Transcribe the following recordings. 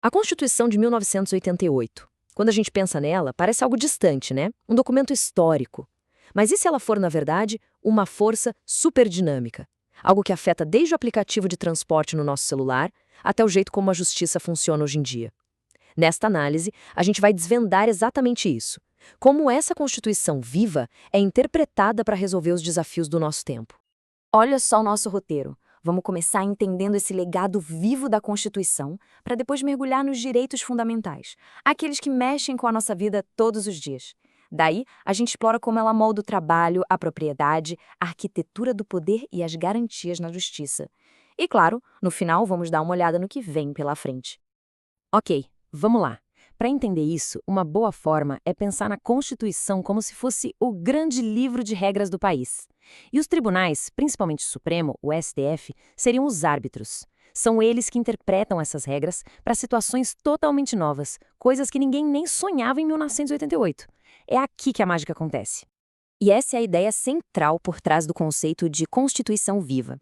A Constituição de 1988. Quando a gente pensa nela, parece algo distante, né? Um documento histórico. Mas e se ela for, na verdade, uma força superdinâmica? Algo que afeta desde o aplicativo de transporte no nosso celular até o jeito como a justiça funciona hoje em dia. Nesta análise, a gente vai desvendar exatamente isso. Como essa Constituição viva é interpretada para resolver os desafios do nosso tempo. Olha só o nosso roteiro. Vamos começar entendendo esse legado vivo da Constituição, para depois mergulhar nos direitos fundamentais, aqueles que mexem com a nossa vida todos os dias. Daí, a gente explora como ela molda o trabalho, a propriedade, a arquitetura do poder e as garantias na justiça. E claro, no final vamos dar uma olhada no que vem pela frente. Ok, vamos lá. Para entender isso, uma boa forma é pensar na Constituição como se fosse o grande livro de regras do país. E os tribunais, principalmente o Supremo, o STF, seriam os árbitros. São eles que interpretam essas regras para situações totalmente novas, coisas que ninguém nem sonhava em 1988. É aqui que a mágica acontece. E essa é a ideia central por trás do conceito de Constituição viva.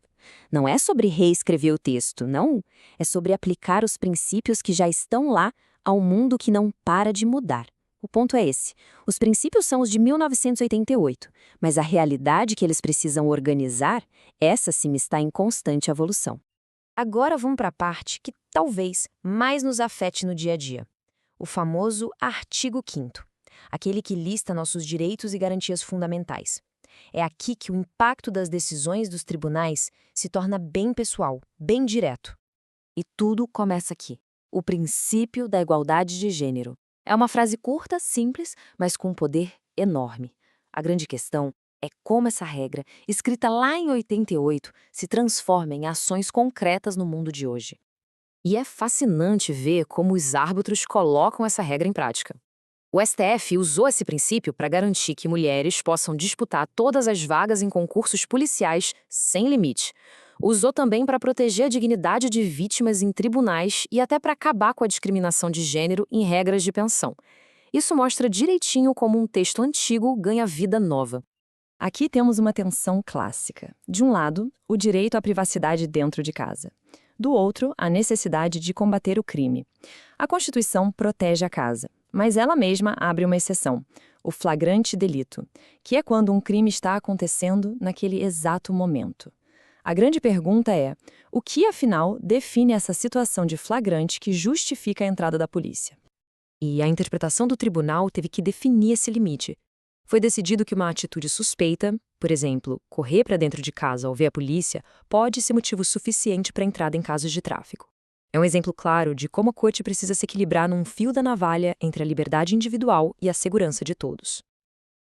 Não é sobre reescrever o texto, não. É sobre aplicar os princípios que já estão lá ao mundo que não para de mudar. O ponto é esse. Os princípios são os de 1988, mas a realidade que eles precisam organizar, essa sim está em constante evolução. Agora vamos para a parte que talvez mais nos afete no dia a dia. O famoso artigo 5º, aquele que lista nossos direitos e garantias fundamentais. É aqui que o impacto das decisões dos tribunais se torna bem pessoal, bem direto. E tudo começa aqui. O princípio da igualdade de gênero. É uma frase curta, simples, mas com um poder enorme. A grande questão é como essa regra, escrita lá em 88, se transforma em ações concretas no mundo de hoje. E é fascinante ver como os árbitros colocam essa regra em prática. O STF usou esse princípio para garantir que mulheres possam disputar todas as vagas em concursos policiais sem limite. Usou também para proteger a dignidade de vítimas em tribunais e até para acabar com a discriminação de gênero em regras de pensão. Isso mostra direitinho como um texto antigo ganha vida nova. Aqui temos uma tensão clássica. De um lado, o direito à privacidade dentro de casa. Do outro, a necessidade de combater o crime. A Constituição protege a casa, mas ela mesma abre uma exceção, o flagrante delito, que é quando um crime está acontecendo naquele exato momento. A grande pergunta é, o que afinal define essa situação de flagrante que justifica a entrada da polícia? E a interpretação do tribunal teve que definir esse limite. Foi decidido que uma atitude suspeita, por exemplo, correr para dentro de casa ao ver a polícia, pode ser motivo suficiente para entrada em casos de tráfico. É um exemplo claro de como a corte precisa se equilibrar num fio da navalha entre a liberdade individual e a segurança de todos.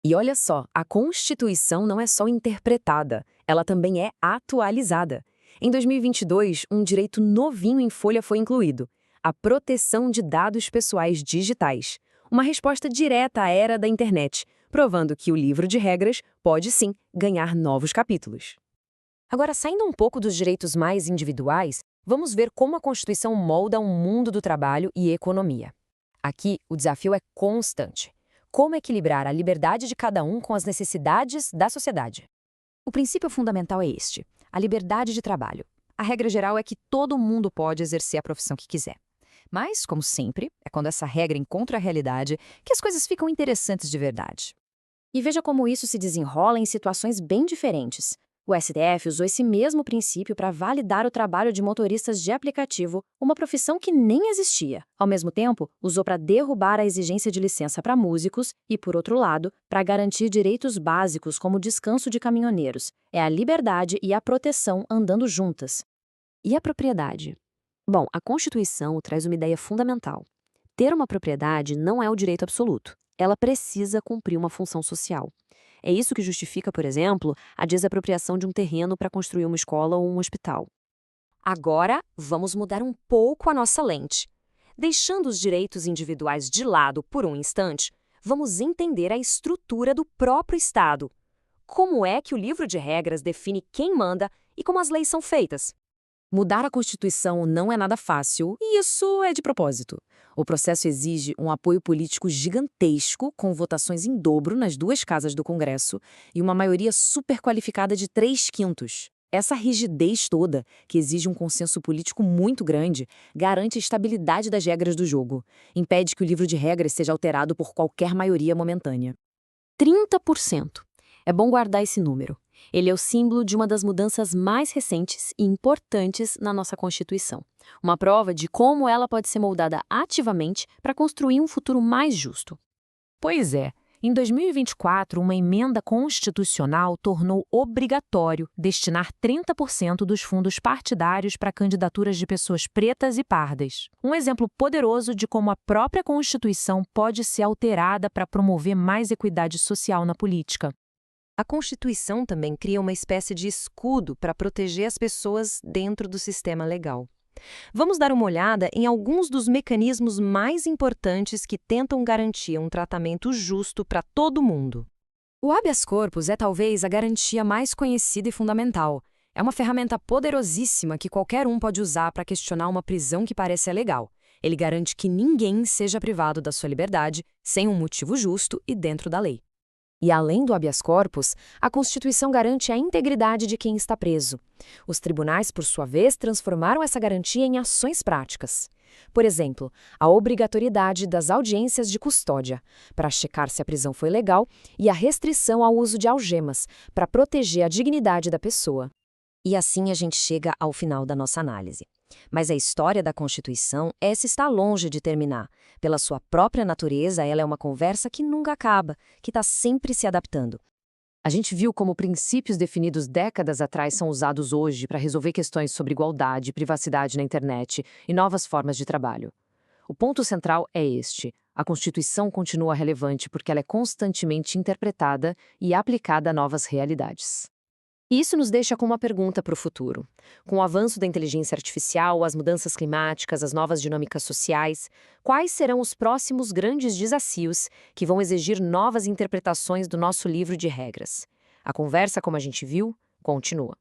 E olha só, a Constituição não é só interpretada, ela também é atualizada. Em 2022, um direito novinho em folha foi incluído: a proteção de dados pessoais digitais. Uma resposta direta à era da internet, provando que o livro de regras pode sim ganhar novos capítulos. Agora, saindo um pouco dos direitos mais individuais, vamos ver como a Constituição molda um mundo do trabalho e economia. Aqui, o desafio é constante. Como equilibrar a liberdade de cada um com as necessidades da sociedade? O princípio fundamental é este: a liberdade de trabalho. A regra geral é que todo mundo pode exercer a profissão que quiser. Mas, como sempre, é quando essa regra encontra a realidade que as coisas ficam interessantes de verdade. E veja como isso se desenrola em situações bem diferentes. O STF usou esse mesmo princípio para validar o trabalho de motoristas de aplicativo, uma profissão que nem existia. Ao mesmo tempo, usou para derrubar a exigência de licença para músicos e, por outro lado, para garantir direitos básicos como o descanso de caminhoneiros. É a liberdade e a proteção andando juntas. E a propriedade? Bom, a Constituição traz uma ideia fundamental. Ter uma propriedade não é o direito absoluto. Ela precisa cumprir uma função social. É isso que justifica, por exemplo, a desapropriação de um terreno para construir uma escola ou um hospital. Agora, vamos mudar um pouco a nossa lente. Deixando os direitos individuais de lado por um instante, vamos entender a estrutura do próprio Estado. Como é que o livro de regras define quem manda e como as leis são feitas? Mudar a Constituição não é nada fácil, e isso é de propósito. O processo exige um apoio político gigantesco, com votações em dobro nas duas casas do Congresso e uma maioria super qualificada de 3/5. Essa rigidez toda, que exige um consenso político muito grande, garante a estabilidade das regras do jogo. Impede que o livro de regras seja alterado por qualquer maioria momentânea. 30%. É bom guardar esse número. Ele é o símbolo de uma das mudanças mais recentes e importantes na nossa Constituição. Uma prova de como ela pode ser moldada ativamente para construir um futuro mais justo. Pois é. Em 2024, uma emenda constitucional tornou obrigatório destinar 30% dos fundos partidários para candidaturas de pessoas pretas e pardas. Um exemplo poderoso de como a própria Constituição pode ser alterada para promover mais equidade social na política. A Constituição também cria uma espécie de escudo para proteger as pessoas dentro do sistema legal. Vamos dar uma olhada em alguns dos mecanismos mais importantes que tentam garantir um tratamento justo para todo mundo. O habeas corpus é talvez a garantia mais conhecida e fundamental. É uma ferramenta poderosíssima que qualquer um pode usar para questionar uma prisão que parece legal. Ele garante que ninguém seja privado da sua liberdade sem um motivo justo e dentro da lei. E além do habeas corpus, a Constituição garante a integridade de quem está preso. Os tribunais, por sua vez, transformaram essa garantia em ações práticas. Por exemplo, a obrigatoriedade das audiências de custódia, para checar se a prisão foi legal, e a restrição ao uso de algemas, para proteger a dignidade da pessoa. E assim a gente chega ao final da nossa análise. Mas a história da Constituição, essa está longe de terminar. Pela sua própria natureza, ela é uma conversa que nunca acaba, que está sempre se adaptando. A gente viu como princípios definidos décadas atrás são usados hoje para resolver questões sobre igualdade, privacidade na internet e novas formas de trabalho. O ponto central é este: a Constituição continua relevante porque ela é constantemente interpretada e aplicada a novas realidades. E isso nos deixa com uma pergunta para o futuro. Com o avanço da inteligência artificial, as mudanças climáticas, as novas dinâmicas sociais, quais serão os próximos grandes desafios que vão exigir novas interpretações do nosso livro de regras? A conversa, como a gente viu, continua.